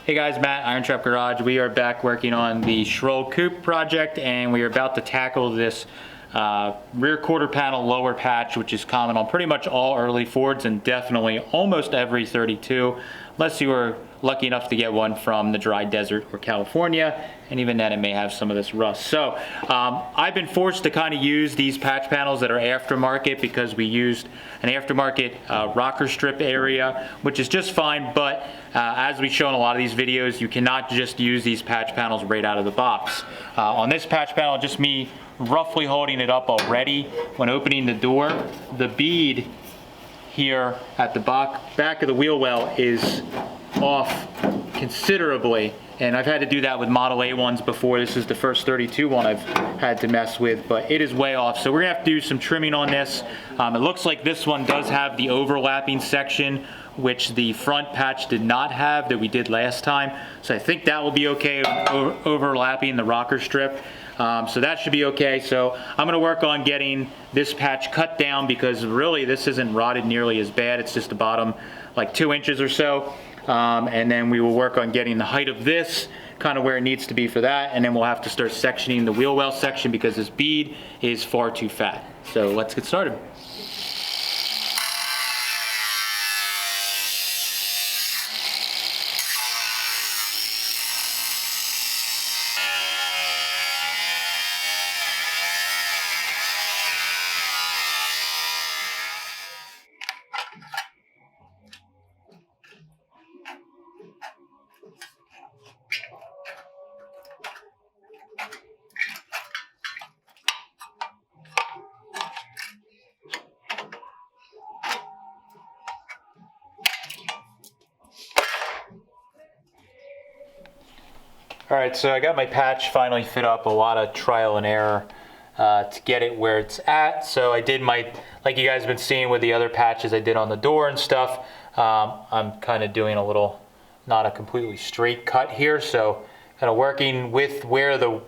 Hey guys, Matt, IronTrap Garage. We are back working on the Schroll Coupe project, and we are about to tackle this rear quarter panel lower patch, which is common on pretty much all early Fords and definitely almost every 32, unless you were lucky enough to get one from the dry desert or California, and even then it may have some of this rust. So I've been forced to kind of use these patch panels that are aftermarket because we used an aftermarket rocker strip area, which is just fine, but as we've shown in a lot of these videos, you cannot just use these patch panels right out of the box. On this patch panel, just me roughly holding it up already, when opening the door, the bead here at the back of the wheel well is off considerably, and I've had to do that with Model A ones before. This is the first 32 one I've had to mess with, but it is way off. So we're gonna have to do some trimming on this. It looks like this one does have the overlapping section, which the front patch did not have, that we did last time. So I think that will be okay, overlapping the rocker strip. So that should be okay. So I'm gonna work on getting this patch cut down, because really this isn't rotted nearly as bad. It's just the bottom like 2 inches or so. And then we will work on getting the height of this kind of where it needs to be for that. And then we'll have to start sectioning the wheel well section because this bead is far too fat. So let's get started. All right, so I got my patch finally fit up, a lot of trial and error to get it where it's at. So I did my, like you guys have been seeing with the other patches I did on the door and stuff, I'm kind of doing a little, not a completely straight cut here. So kind of working with where the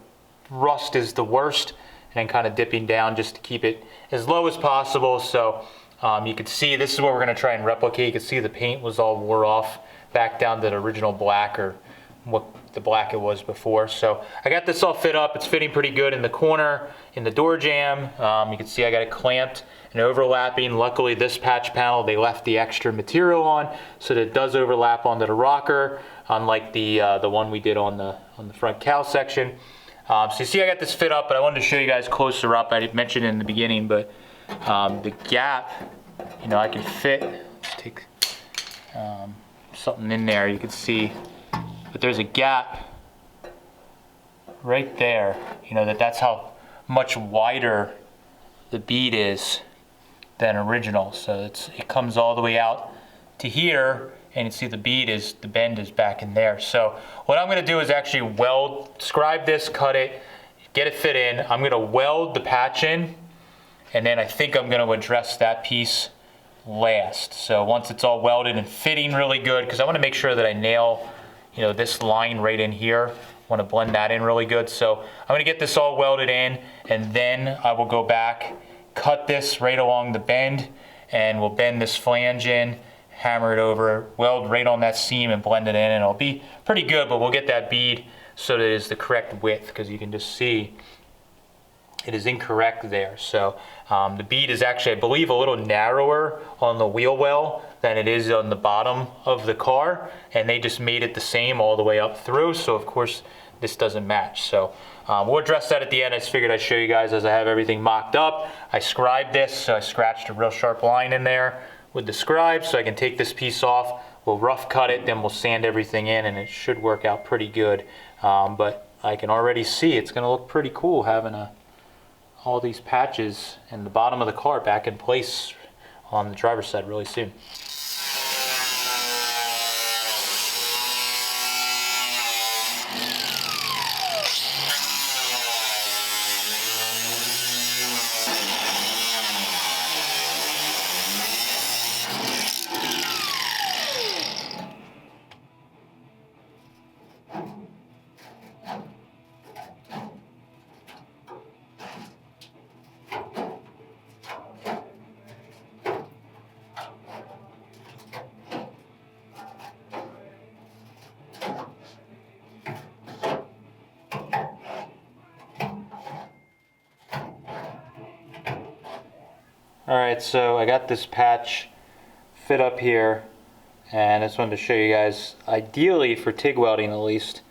rust is the worst, and then kind of dipping down just to keep it as low as possible. So you can see this is what we're gonna try and replicate. You can see the paint was all wore off back down to the original black, or what the black it was before. So I got this all fit up. It's fitting pretty good in the corner, in the door jamb. You can see I got it clamped and overlapping. Luckily this patch panel, they left the extra material on so that it does overlap onto the rocker, unlike the one we did on the front cowl section. So you see I got this fit up, but I wanted to show you guys closer up. I mentioned it in the beginning, but the gap, you know, I can fit, let's take something in there, you can see, but there's a gap right there, you know, that's how much wider the bead is than original. So it comes all the way out to here, and you see the bend is back in there. So what I'm gonna do is actually scribe this, cut it, get it fit in. I'm gonna weld the patch in, and then I think I'm gonna address that piece last. So once it's all welded and fitting really good, because I wanna make sure that I nail, you know, this line right in here. I want to blend that in really good. So I'm going to get this all welded in, and then I will go back, cut this right along the bend, and we'll bend this flange in, hammer it over, weld right on that seam and blend it in, and it'll be pretty good, but we'll get that bead so that it is the correct width, because you can just see it is incorrect there. So the bead is actually, I believe, a little narrower on the wheel well than it is on the bottom of the car, and they just made it the same all the way up through. So of course this doesn't match. So we'll address that at the end. I just figured I'd show you guys as I have everything mocked up. I scribed this, so I scratched a real sharp line in there with the scribe, so I can take this piece off. We'll rough cut it, then we'll sand everything in, and it should work out pretty good. But I can already see it's gonna look pretty cool having all these patches in the bottom of the car back in place on the driver's side really soon. All right, so I got this patch fit up here, and I just wanted to show you guys, ideally for TIG welding at least,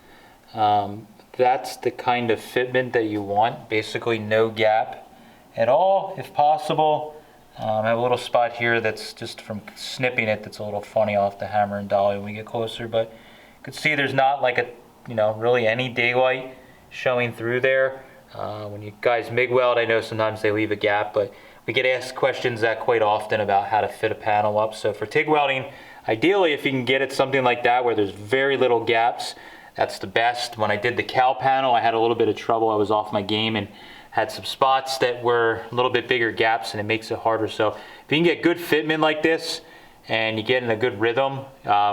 that's the kind of fitment that you want. Basically no gap at all, if possible. I have a little spot here that's just from snipping it that's a little funny. I'll have to hammer and dolly when we get closer, but you can see there's not like a, really any daylight showing through there. When you guys MIG weld, I know sometimes they leave a gap, but we get asked questions that quite often about how to fit a panel up. So for TIG welding, ideally if you can get it something like that where there's very little gaps, that's the best. When I did the cow panel, I had a little bit of trouble. I was off my game and had some spots that were a little bit bigger gaps, and it makes it harder. So if you can get good fitment like this and you get in a good rhythm,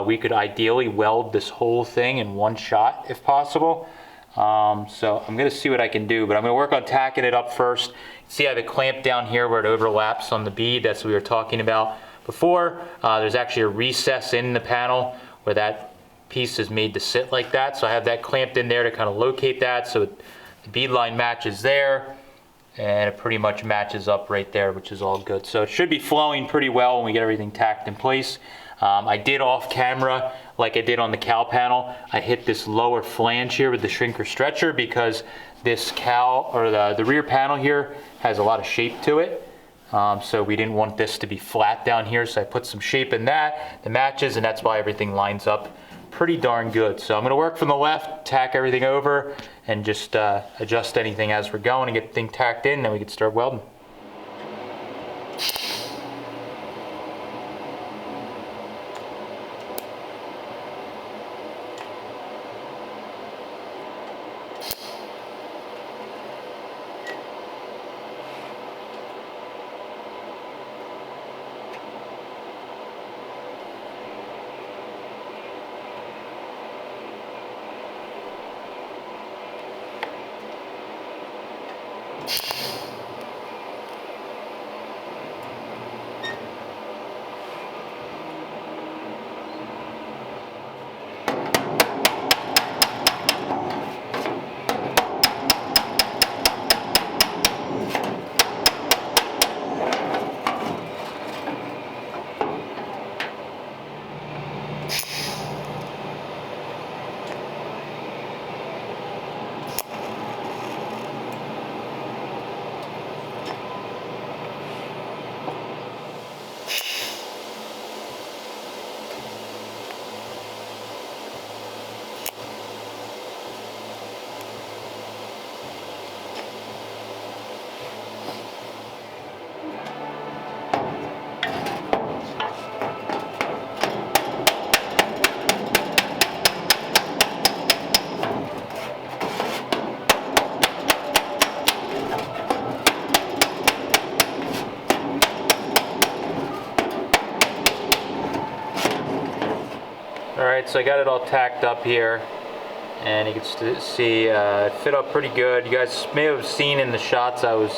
we could ideally weld this whole thing in one shot if possible. So I'm gonna see what I can do, but I'm gonna work on tacking it up first. See, I have it clamped down here where it overlaps on the bead. That's what we were talking about before. There's actually a recess in the panel where that piece is made to sit like that. So I have that clamped in there to kind of locate that, so the bead line matches there, and it pretty much matches up right there, which is all good. So it should be flowing pretty well when we get everything tacked in place. I did off camera, like I did on the cow panel, I hit this lower flange here with the shrinker stretcher because this cow, or the rear panel here, has a lot of shape to it. So we didn't want this to be flat down here, so I put some shape in that, the matches, and that's why everything lines up pretty darn good. So I'm gonna work from the left, tack everything over, and just adjust anything as we're going and get the thing tacked in, then we can start welding. Alright, so I got it all tacked up here, and you can see it fit up pretty good. You guys may have seen in the shots I was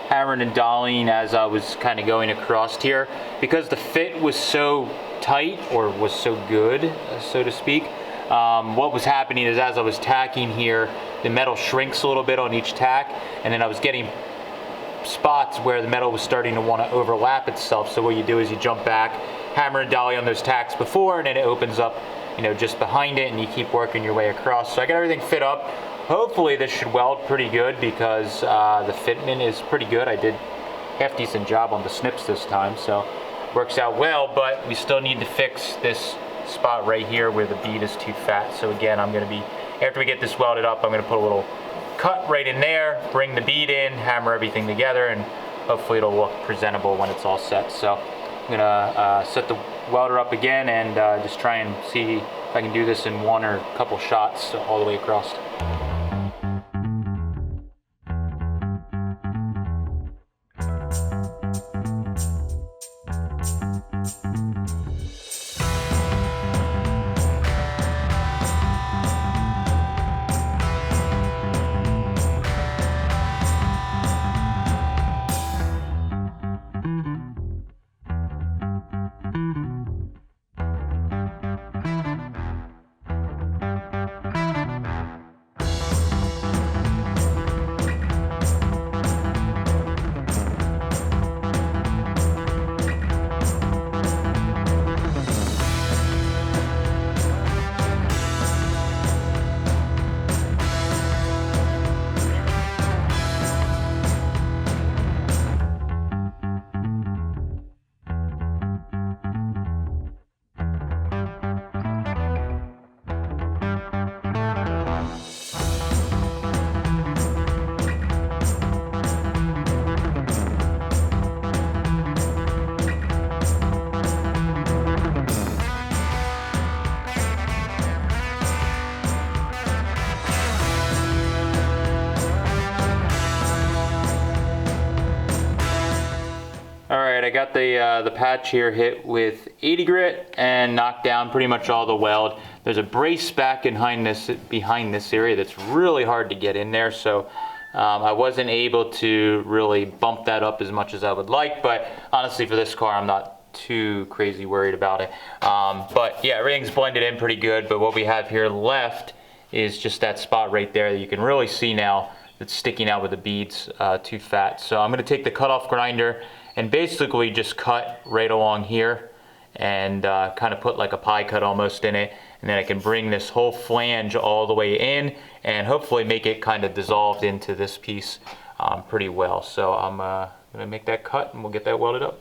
hammering and dollying as I was kind of going across here. Because the fit was so tight, or was so good, so to speak, what was happening is as I was tacking here, the metal shrinks a little bit on each tack, and then I was getting spots where the metal was starting to want to overlap itself. So what you do is you jump back, hammer and dolly on those tacks before, and then it opens up, just behind it, and you keep working your way across. So I got everything fit up. Hopefully this should weld pretty good because the fitment is pretty good. I did a half decent job on the snips this time, so works out well, but we still need to fix this spot right here where the bead is too fat. So again, I'm going to be, after we get this welded up, I'm going to put a little cut right in there, bring the bead in, hammer everything together, and hopefully it'll look presentable when it's all set. So I'm going to set the welder up again and just try and see if I can do this in one or a couple shots all the way across. got the patch here hit with 80 grit and knocked down pretty much all the weld. There's a brace back behind this area that's really hard to get in there, so I wasn't able to really bump that up as much as I would like, but honestly for this car I'm not too crazy worried about it. But yeah, everything's blended in pretty good, but what we have here left is just that spot right there that you can really see now that's sticking out with the beads too fat. So I'm going to take the cutoff grinder and basically just cut right along here and kind of put like a pie cut almost in it, and then I can bring this whole flange all the way in and hopefully make it kind of dissolved into this piece pretty well. So I'm going to make that cut and we'll get that welded up.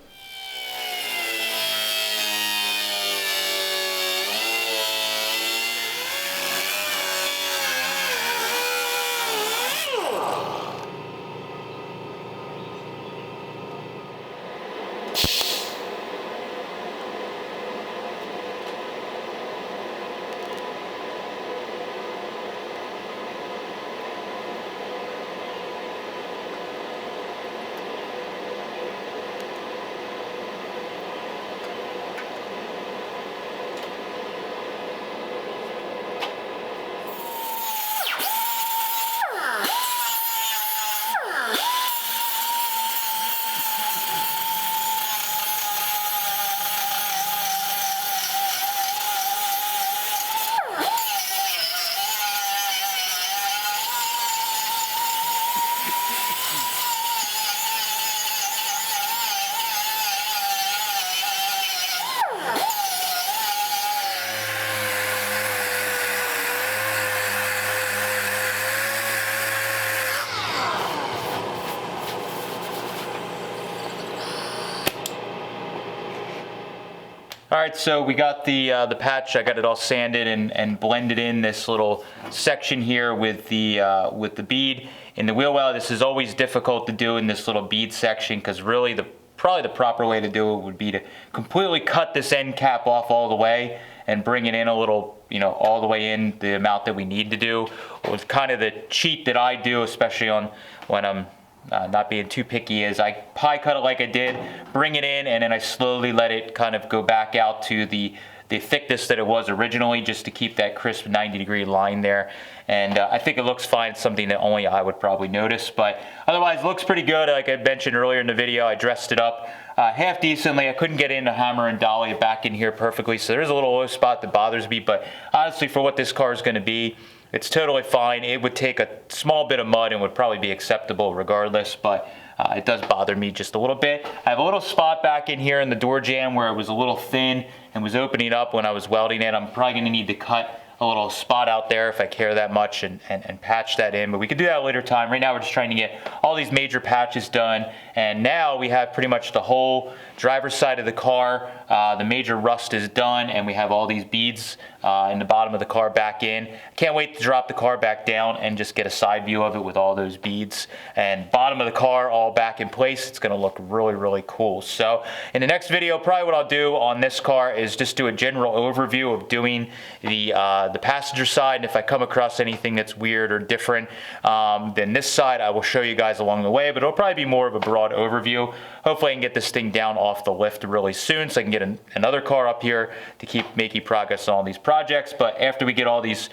All right, so we got the patch. I got it all sanded and blended in this little section here with the bead in the wheel well. This is always difficult to do in this little bead section because really probably the proper way to do it would be to completely cut this end cap off all the way and bring it in a little, you know, all the way in the amount that we need to do. It was kind of the cheat that I do, especially on when I'm not being too picky, is I pie cut it like I did, bring it in, and then I slowly let it kind of go back out to the thickness that it was originally, just to keep that crisp 90-degree line there. And I think it looks fine. It's something that only I would probably notice, but otherwise it looks pretty good. Like I mentioned earlier in the video, I dressed it up half decently. I couldn't get in to hammer and dolly it back in here perfectly, so there's a little low spot that bothers me, but honestly for what this car is going to be, it's totally fine. It would take a small bit of mud and would probably be acceptable regardless, but it does bother me just a little bit. I have a little spot back in here in the door jamb where it was a little thin and was opening up when I was welding it. I'm probably going to need to cut a little spot out there if I care that much and patch that in, but we could do that at a later time. Right now we're just trying to get all these major patches done, and now we have pretty much the whole driver's side of the car. The major rust is done, and we have all these beads in the bottom of the car back in. Can't wait to drop the car back down and just get a side view of it with all those beads and bottom of the car all back in place. It's going to look really, really cool. So in the next video, probably what I'll do on this car is just do a general overview of doing the passenger side, and if I come across anything that's weird or different than this side, I will show you guys along the way, but it'll probably be more of a broad overview. Hopefully I can get this thing down off the lift really soon so I can get another car up here to keep making progress on all these projects. But after we get all these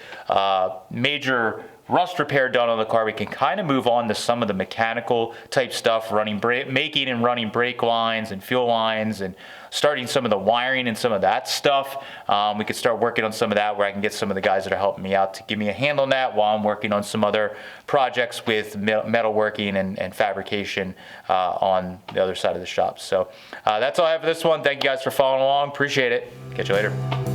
major rust repair done on the car, we can kind of move on to some of the mechanical type stuff, making and running brake lines and fuel lines and starting some of the wiring and some of that stuff. We could start working on some of that where I can get some of the guys that are helping me out to give me a hand on that while I'm working on some other projects with metalworking and fabrication on the other side of the shop. So that's all I have for this one. Thank you guys for following along. Appreciate it. Catch you later.